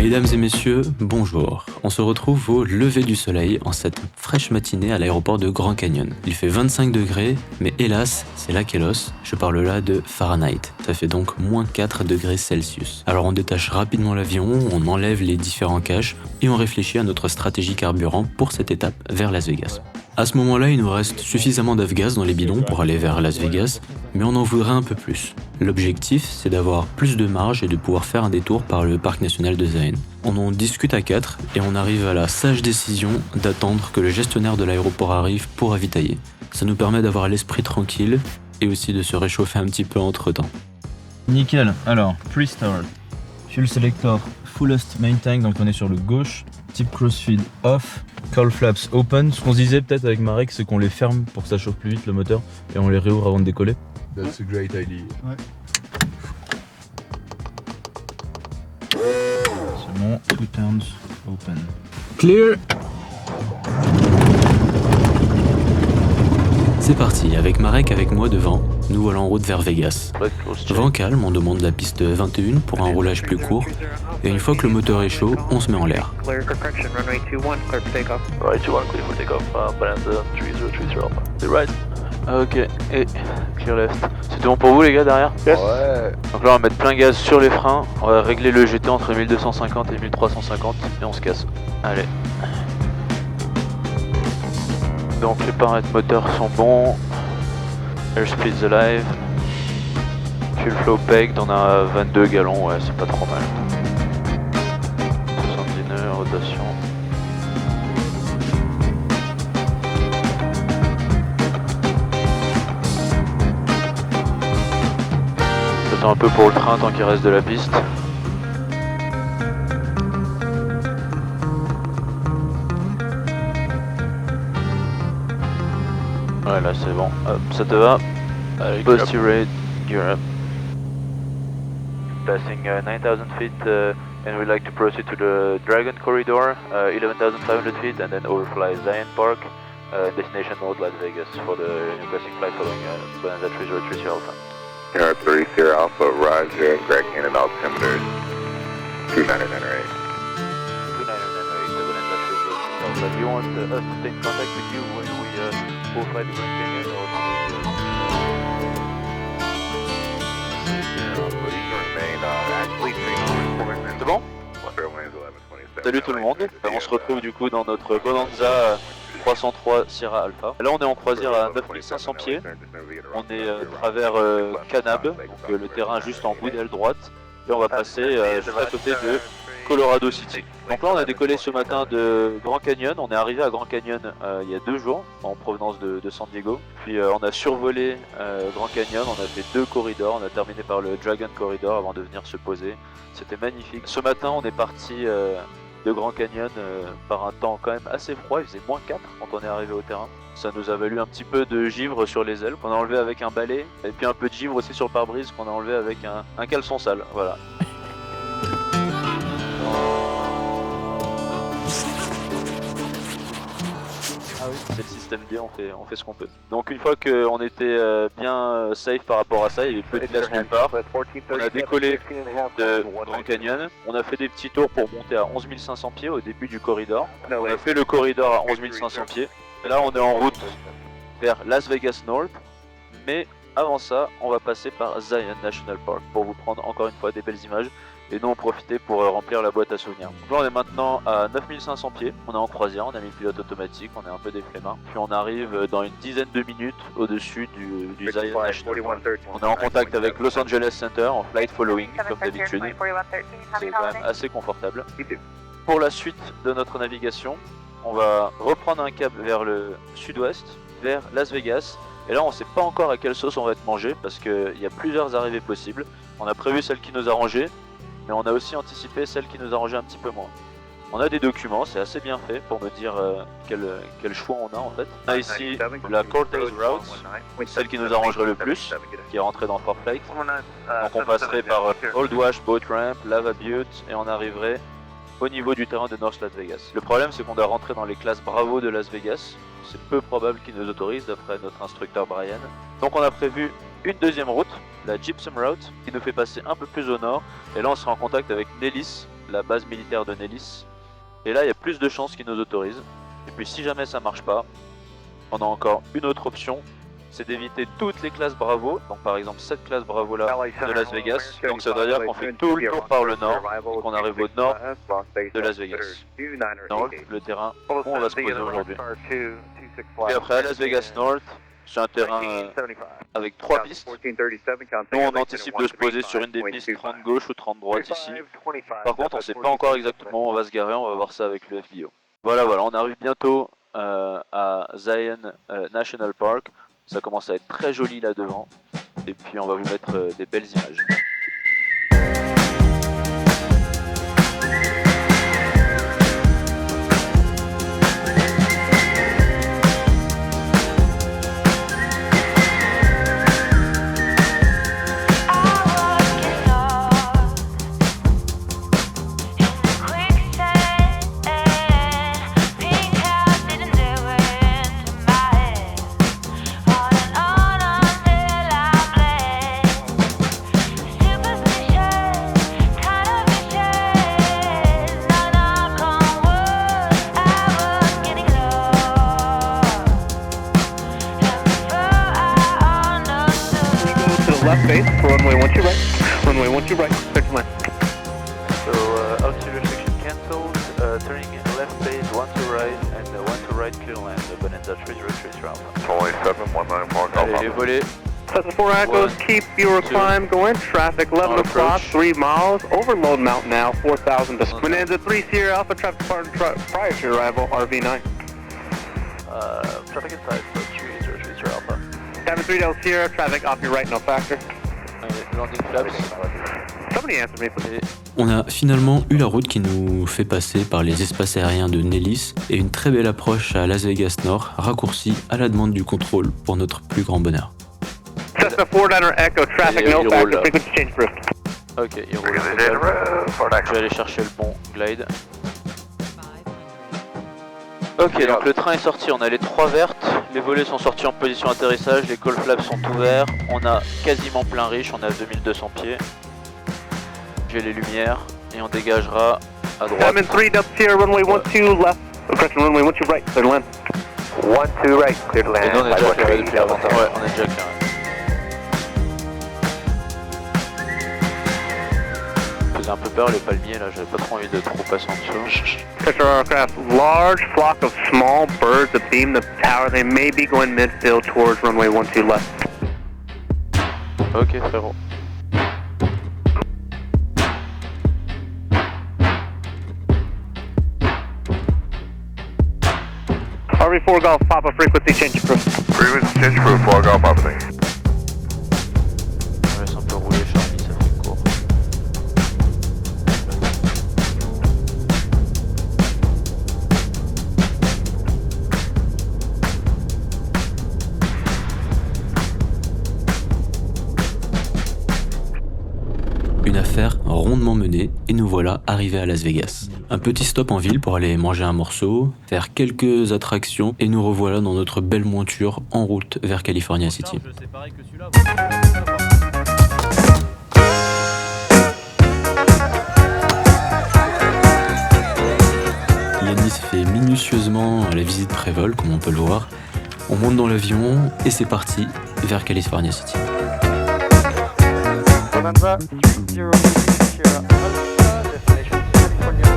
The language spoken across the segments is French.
Mesdames et messieurs, bonjour. On se retrouve au lever du soleil en cette fraîche matinée à l'aéroport de Grand Canyon. Il fait 25 degrés, mais hélas, c'est là qu'est l'os. Je parle là de Fahrenheit. Ça fait donc moins 4 degrés Celsius. Alors on détache rapidement l'avion, on enlève les différents caches et on réfléchit à notre stratégie carburant pour cette étape vers Las Vegas. À ce moment-là, il nous reste suffisamment d'avgas dans les bidons pour aller vers Las Vegas, mais on en voudrait un peu plus. L'objectif, c'est d'avoir plus de marge et de pouvoir faire un détour par le parc national de Zion. On en discute à 4 et on arrive à la sage décision d'attendre que le gestionnaire de l'aéroport arrive pour ravitailler. Ça nous permet d'avoir l'esprit tranquille et aussi de se réchauffer un petit peu entre-temps. Nickel, alors, pre-start, fuel selector, fullest main tank, donc on est sur le gauche, type crossfeed off, curl flaps open. Ce qu'on se disait peut-être avec Marek, c'est qu'on les ferme pour que ça chauffe plus vite le moteur et on les réouvre avant de décoller. That's a great idea. Ouais. C'est bon, two turns open. Clear. C'est parti, avec Marek avec moi devant, nous voilà en route vers Vegas. Vent calme, on demande la piste 21 pour un roulage plus court, et une fois que le moteur est chaud, on se met en l'air. Ok, et clear left. C'était bon pour vous les gars derrière? Yes. Ouais. Donc là on va mettre plein gaz sur les freins, on va régler le GT entre 1250 et 1350 et on se casse. Allez. Donc les paramètres moteurs sont bons. Airspeed's alive. Fuel flow pegged, on a 22 gallons, ouais c'est pas trop mal. 70 nœuds, rotation. J'attends un peu pour le train tant qu'il reste de la piste. Ouais là c'est bon, hop, ça te va. Allez, Posty rate, gear up. Passing 9000 feet and we'd like to proceed to the Dragon Corridor, 11,500 feet and then overfly Zion Park, destination mode Las Vegas for the passing flight following Bonanza 303 Sierra Alpha. Sierra 3 Sierra Alpha, roger, Grand Canyon altimeter 2998. 2998, the Bonanza 303 Sierra Alpha. Do you want us to stay in contact with you when we overfly the Grand Canyon or c'est bon? Salut tout le monde, on se retrouve du coup dans notre Bonanza 303 Sierra Alpha. Là on est en croisière à 9500 pieds, on est travers Kanab, donc le terrain juste en bout d'aile droite, et on va passer juste à côté de Colorado City. Donc là on a décollé ce matin de Grand Canyon, on est arrivé à Grand Canyon il y a 2 jours en provenance de San Diego. Puis on a survolé Grand Canyon, on a fait 2 corridors, on a terminé par le Dragon Corridor avant de venir se poser. C'était magnifique. Ce matin on est parti de Grand Canyon par un temps quand même assez froid, il faisait moins 4 quand on est arrivé au terrain. Ça nous a valu un petit peu de givre sur les ailes qu'on a enlevé avec un balai, et puis un peu de givre aussi sur le pare-brise qu'on a enlevé avec un caleçon sale, voilà. Ah oui, c'est le système D, on fait ce qu'on peut. Donc une fois qu'on était bien safe par rapport à ça, il y avait peu de glace nulle part, on a décollé de Grand Canyon, on a fait des petits tours pour monter à 11 500 pieds au début du corridor. On a fait le corridor à 11 500 pieds. Et là on est en route vers Las Vegas North, mais avant ça, on va passer par Zion National Park pour vous prendre encore une fois des belles images et nous en profiter pour remplir la boîte à souvenirs. Donc là on est maintenant à 9500 pieds, on est en croisière, on a mis le pilote automatique, on est un peu des flemmards. Puis on arrive dans une dizaine de minutes au-dessus du Zion National Park. On est en contact avec Los Angeles Center en flight following comme d'habitude. C'est quand même assez confortable. Pour la suite de notre navigation, on va reprendre un câble vers le sud-ouest, vers Las Vegas. Et là on sait pas encore à quelle sauce on va être mangé parce qu'il y a plusieurs arrivées possibles. On a prévu celle qui nous arrangeait, mais on a aussi anticipé celle qui nous arrangeait un petit peu moins. On a des documents, c'est assez bien fait pour me dire quel choix on a en fait. On a ici la Cortez Route, celle qui nous arrangerait le plus, qui est rentrée dans Fort Flight. Donc on passerait par Old Wash, Boat Ramp, Lava Butte et on arriverait au niveau du terrain de North Las Vegas. Le problème c'est qu'on doit rentrer dans les classes Bravo de Las Vegas. C'est peu probable qu'ils nous autorisent d'après notre instructeur Brian. Donc on a prévu une deuxième route, la Gypsum Route, qui nous fait passer un peu plus au nord. Et là on sera en contact avec Nellis la base militaire de Nellis. Et là, il y a plus de chances qu'ils nous autorisent. Et puis si jamais ça marche pas, on a encore une autre option, c'est d'éviter toutes les classes Bravo. Donc par exemple cette classe Bravo là de Las Vegas. Donc ça veut dire qu'on fait tout le tour par le nord et qu'on arrive au nord de Las Vegas. Donc le terrain où on va se poser aujourd'hui. Et après à Las Vegas North, c'est un terrain avec 3 pistes. Nous on anticipe de se poser sur une des pistes 30 gauche ou 30 droite ici. Par contre on sait pas encore exactement où on va se garer, on va voir ça avec le FBO. Voilà, on arrive bientôt à Zion National Park. Ça commence à être très joli là devant. Et puis on va vous mettre des belles images. Left base for runway 12 right. Runway 12 right, clear to land. So auxiliary section cancelled, turning left base 12 right and 12 right clear land, Bonanza 303 Alpha. Only 719 Allez, les volets. Cessna 4 Echoes, keep your climb going. Traffic 11 o'clock, 3 miles. Overload Mountain now, 4,000 to Bonanza 3 Sierra Alpha, traffic departing prior to your arrival, RV9. Traffic inside for 303 Alpha. 73 Del Sierra, traffic off your right, no factor. Landing flaps. Somebody answer me, please. On a finalement eu la route qui nous fait passer par les espaces aériens de Nellis et une très belle approche à Las Vegas Nord, raccourcie à la demande du contrôle pour notre plus grand bonheur. Cessna 4 Echo, traffic no factor, frequency change approved. Ok, il roule. Je vais aller chercher le bon glide. Ok, donc le train est sorti, on a les 3 vertes, les volets sont sortis en position atterrissage, les call flaps sont ouverts, on a quasiment plein riche, on a 2200 pieds. J'ai les lumières et on dégagera à droite. Diamond 3 Del Sierra, runway 12 left, correction, runway 12 right, clear to land. 12 right, clear to land. Et nous on est déjà clairé depuis avant. Ouais, on est déjà clairé. Ça faisait un peu peur les palmiers là, j'avais pas trop envie de trop passer en dessous. Picture aircraft, large flock of small birds that beam the tower. They may be going midfield towards runway 12 left. Ok frérot. RV4 Golf, Papa, frequency change approved. Frequency change approved, 4 Golf Papa. On laisse un peu rouler Charlie, ça fait court. Une affaire rondement menée et nous voilà arrivés à Las Vegas. Un petit stop en ville pour aller manger un morceau, faire quelques attractions et nous revoilà dans notre belle monture en route vers California City. Yannis fait minutieusement la visite pré-vol comme on peut le voir. On monte dans l'avion et c'est parti vers California City. Bonanza 303 Sierra Alpha, destination California.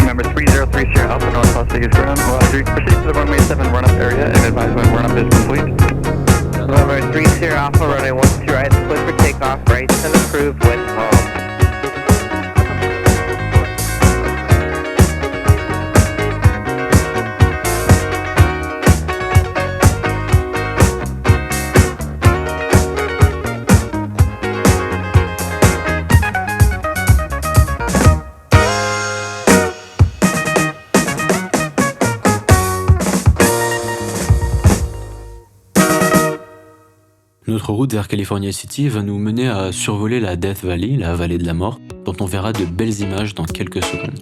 Number 303 Sierra Alpha, North Las Vegas ground. Roger. Proceed to the runway 7 run-up area and advise when run-up is complete. Number 3 Sierra Alpha, runway 12 right, clear for takeoff, right and approved with Notre route vers California City va nous mener à survoler la Death Valley, la vallée de la mort, dont on verra de belles images dans quelques secondes.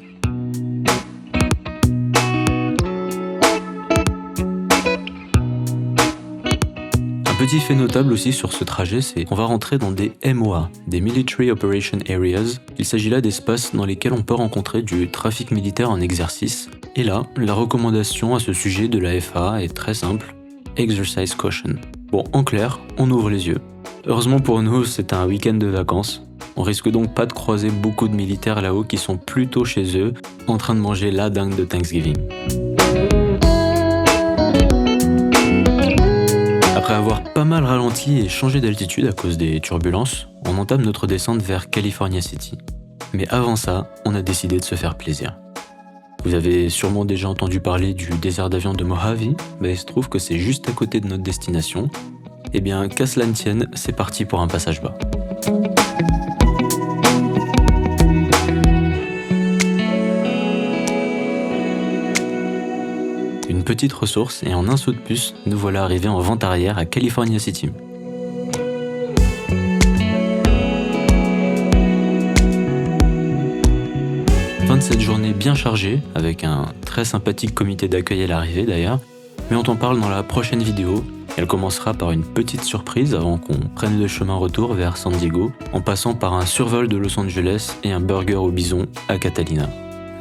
petit fait notable aussi sur ce trajet, c'est qu'on va rentrer dans des MOA, des Military Operation Areas. Il s'agit là d'espaces dans lesquels on peut rencontrer du trafic militaire en exercice. Et là, la recommandation à ce sujet de la FAA est très simple, Exercise Caution. Bon, en clair, on ouvre les yeux. Heureusement pour nous, c'est un week-end de vacances. On risque donc pas de croiser beaucoup de militaires là-haut qui sont plutôt chez eux, en train de manger la dinde de Thanksgiving. Après avoir pas mal ralenti et changé d'altitude à cause des turbulences, on entame notre descente vers California City. Mais avant ça, on a décidé de se faire plaisir. Vous avez sûrement déjà entendu parler du désert d'avion de Mojave, mais il se trouve que c'est juste à côté de notre destination. Eh bien, qu'à cela ne tienne, c'est parti pour un passage bas. Une petite ressource et en un saut de puce, nous voilà arrivés en vente arrière à California City. Fin de cette journée bien chargée, avec un très sympathique comité d'accueil à l'arrivée d'ailleurs, mais on t'en parle dans la prochaine vidéo. Elle commencera par une petite surprise avant qu'on prenne le chemin retour vers San Diego, en passant par un survol de Los Angeles et un burger au bison à Catalina.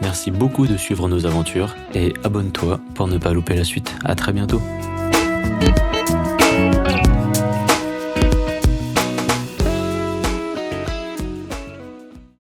Merci beaucoup de suivre nos aventures et abonne-toi pour ne pas louper la suite. À très bientôt.